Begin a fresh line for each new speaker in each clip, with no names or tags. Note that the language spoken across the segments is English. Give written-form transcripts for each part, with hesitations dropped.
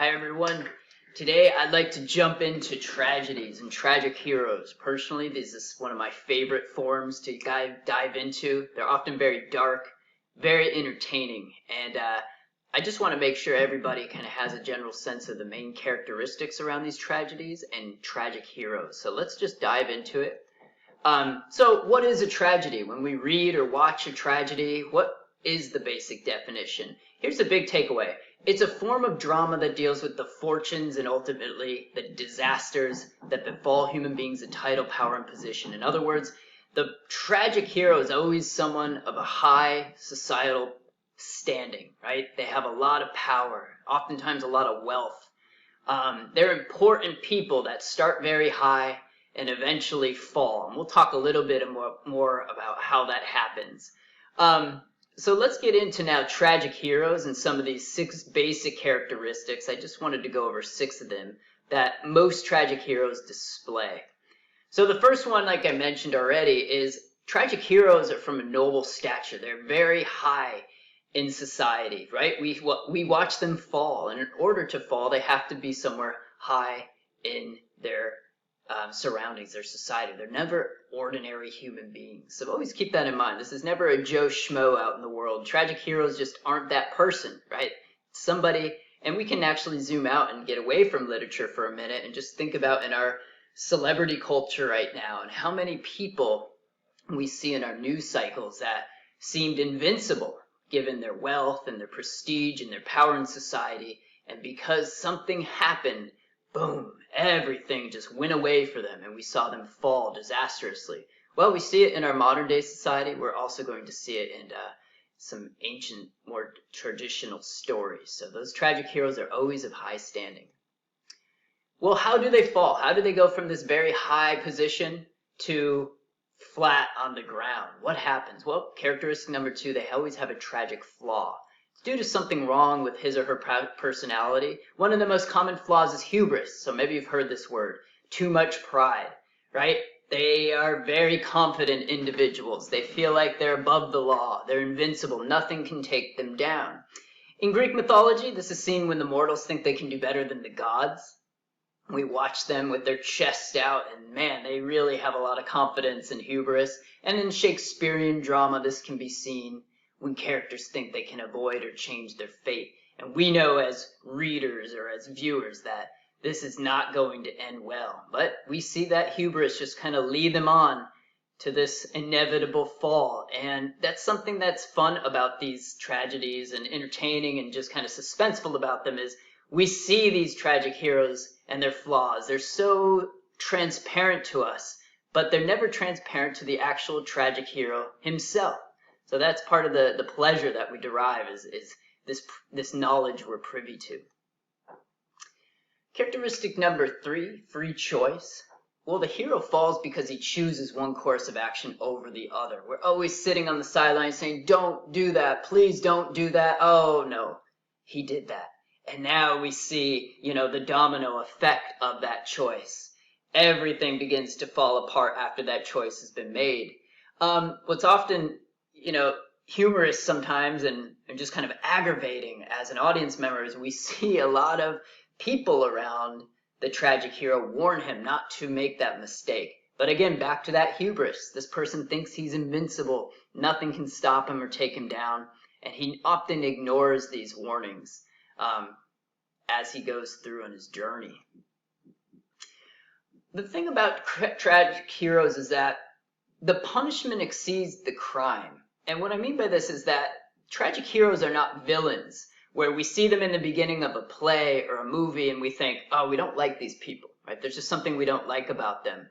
Hi everyone. Today I'd like to jump into tragedies and tragic heroes. Personally, this is one of my favorite forms to dive into. They're often very dark, very entertaining, and I just want to make sure everybody kind of has a general sense of the main characteristics around these tragedies and tragic heroes. So let's just dive into it. So what is a tragedy? When we read or watch a tragedy, what is the basic definition? Here's the big takeaway. It's a form of drama that deals with the fortunes and ultimately the disasters that befall human beings in title, power, and position. In other words, the tragic hero is always someone of a high societal standing, right? They have a lot of power, oftentimes a lot of wealth. They're important people that start very high and eventually fall. And we'll talk a little bit more about how that happens. So let's get into now tragic heroes and some of these 6 basic characteristics. I just wanted to go over 6 of them that most tragic heroes display. So the first one, like I mentioned already, is tragic heroes are from a noble stature. They're very high in society, right? We watch them fall, and in order to fall, they have to be somewhere high in their surroundings, their society. They're never ordinary human beings. So always keep that in mind. This is never a Joe Schmo out in the world. Tragic heroes just aren't that person, right? Somebody, and we can actually zoom out and get away from literature for a minute and just think about in our celebrity culture right now and how many people we see in our news cycles that seemed invincible given their wealth and their prestige and their power in society. And because something happened, boom, everything just went away for them and we saw them fall disastrously. Well, we see it in our modern day society. We're also going to see it in some ancient, more traditional stories. So those tragic heroes are always of high standing. Well, how do they fall? How do they go from this very high position to flat on the ground? What happens? Well, characteristic number 2, they always have a tragic flaw. Due to something wrong with his or her personality. One of the most common flaws is hubris. So maybe you've heard this word. Too much pride, right? They are very confident individuals. They feel like they're above the law. They're invincible. Nothing can take them down. In Greek mythology, this is seen when the mortals think they can do better than the gods. We watch them with their chests out, and man, they really have a lot of confidence and hubris. And in Shakespearean drama, this can be seen when characters think they can avoid or change their fate. And we know as readers or as viewers that this is not going to end well. But we see that hubris just kind of lead them on to this inevitable fall. And that's something that's fun about these tragedies and entertaining and just kind of suspenseful about them is we see these tragic heroes and their flaws. They're so transparent to us, but they're never transparent to the actual tragic hero himself. So that's part of the pleasure that we derive is this knowledge we're privy to. Characteristic number 3, free choice. Well, the hero falls because he chooses one course of action over the other. We're always sitting on the sidelines saying, don't do that, please don't do that. Oh no, he did that. And now we see, the domino effect of that choice. Everything begins to fall apart after that choice has been made. What's often humorous sometimes and just kind of aggravating as an audience member is we see a lot of people around the tragic hero warn him not to make that mistake. But again, back to that hubris. This person thinks he's invincible. Nothing can stop him or take him down. And he often ignores these warnings as he goes through on his journey. The thing about tragic heroes is that the punishment exceeds the crime. And what I mean by this is that tragic heroes are not villains, where we see them in the beginning of a play or a movie and we think, oh, we don't like these people, right? There's just something we don't like about them.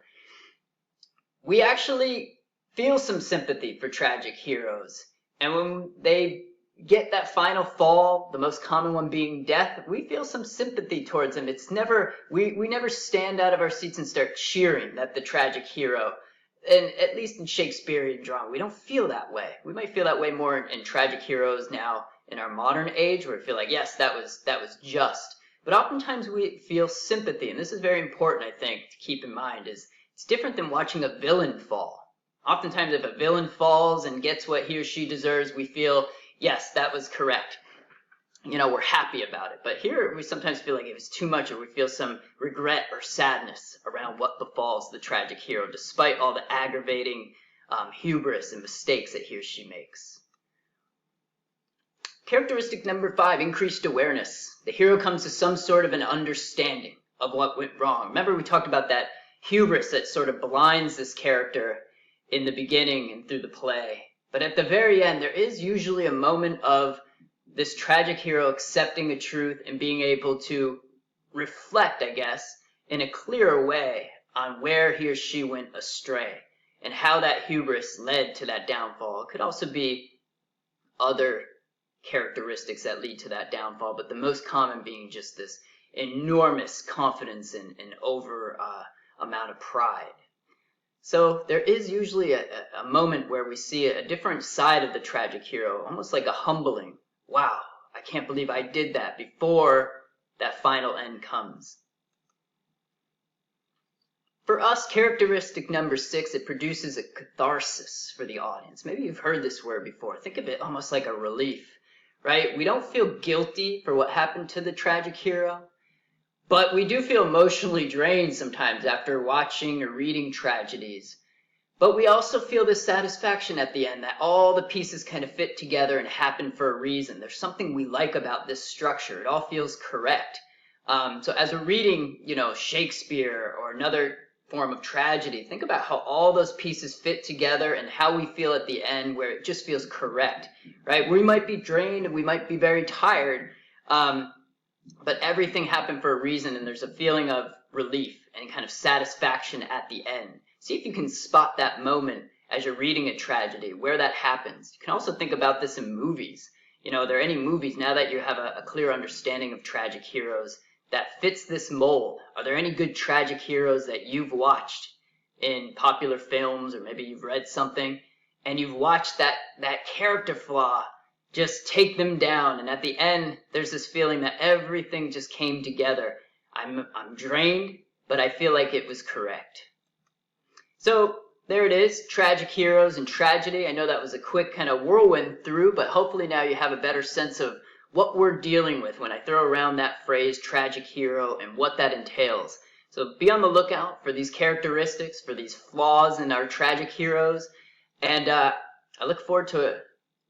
We actually feel some sympathy for tragic heroes. And when they get that final fall, the most common one being death, we feel some sympathy towards them. It's never, we never stand out of our seats and start cheering that the tragic hero. And at least in Shakespearean drama, we don't feel that way. We might feel that way more in tragic heroes now in our modern age, where we feel like, yes, that was just. But oftentimes we feel sympathy, and this is very important, I think, to keep in mind, is it's different than watching a villain fall. Oftentimes, if a villain falls and gets what he or she deserves, we feel, yes, that was correct. we're happy about it. But here we sometimes feel like it was too much, or we feel some regret or sadness around what befalls the tragic hero, despite all the aggravating hubris and mistakes that he or she makes. Characteristic number 5, increased awareness. The hero comes to some sort of an understanding of what went wrong. Remember, we talked about that hubris that sort of blinds this character in the beginning and through the play. But at the very end, there is usually a moment of this tragic hero accepting the truth and being able to reflect, I guess, in a clearer way on where he or she went astray and how that hubris led to that downfall. It could also be other characteristics that lead to that downfall, but the most common being just this enormous confidence and over amount of pride. So there is usually a moment where we see a different side of the tragic hero, almost like a humbling. Wow, I can't believe I did that, before that final end comes. For us, characteristic number 6, it produces a catharsis for the audience. Maybe you've heard this word before. Think of it almost like a relief, right? We don't feel guilty for what happened to the tragic hero, but we do feel emotionally drained sometimes after watching or reading tragedies. But we also feel this satisfaction at the end that all the pieces kind of fit together and happen for a reason. There's something we like about this structure. It all feels correct. So as we're reading, Shakespeare or another form of tragedy, think about how all those pieces fit together and how we feel at the end, where it just feels correct, right? We might be drained and we might be very tired, but everything happened for a reason, and there's a feeling of relief and kind of satisfaction at the end. See if you can spot that moment as you're reading a tragedy, where that happens. You can also think about this in movies. Are there any movies, now that you have a clear understanding of tragic heroes, that fits this mold? Are there any good tragic heroes that you've watched in popular films, or maybe you've read something and you've watched that character flaw just take them down, and at the end there's this feeling that everything just came together. I'm drained, but I feel like it was correct. So there it is, tragic heroes and tragedy. I know that was a quick kind of whirlwind through, but hopefully now you have a better sense of what we're dealing with when I throw around that phrase tragic hero and what that entails. So be on the lookout for these characteristics, for these flaws in our tragic heroes, and I look forward to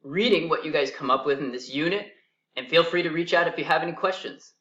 reading what you guys come up with in this unit, and feel free to reach out if you have any questions.